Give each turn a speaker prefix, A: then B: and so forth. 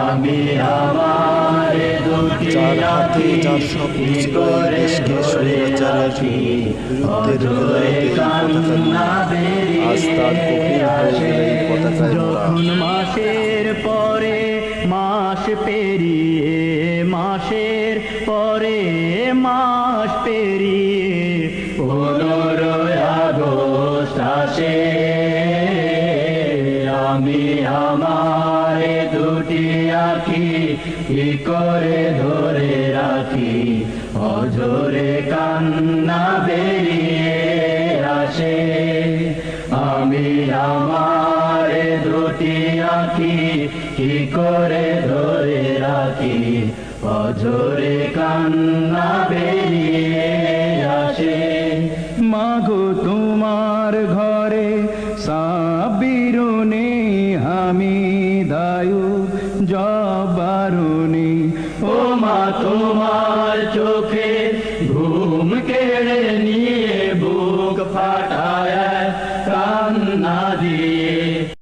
A: আমি আমার দুটি আঁখি কি করে ধরে রাখি অঝরে কান্না বেরিয়ে আসে যখন মাসের পরে মাস পেরিয়ে মাসের পরে মাস পেরিয়ে 15 আগস্ট আসে আমি আমার দুটি আঁখি কি করে ধরে রাখি অঝরে কান্না বেরিয়ে আসে আমি আমার দুটি আঁখি কি করে ধরে রাখি অঝরে কান্না বেরিয়ে আসে মাগো তোমার ঘরে সাবিরুনি হামিদায়ু জবারুনি ও মা তোমার চোখে ঘুম কেড়ে নিয়ে বুক ফাটায় কান্না দিয়ে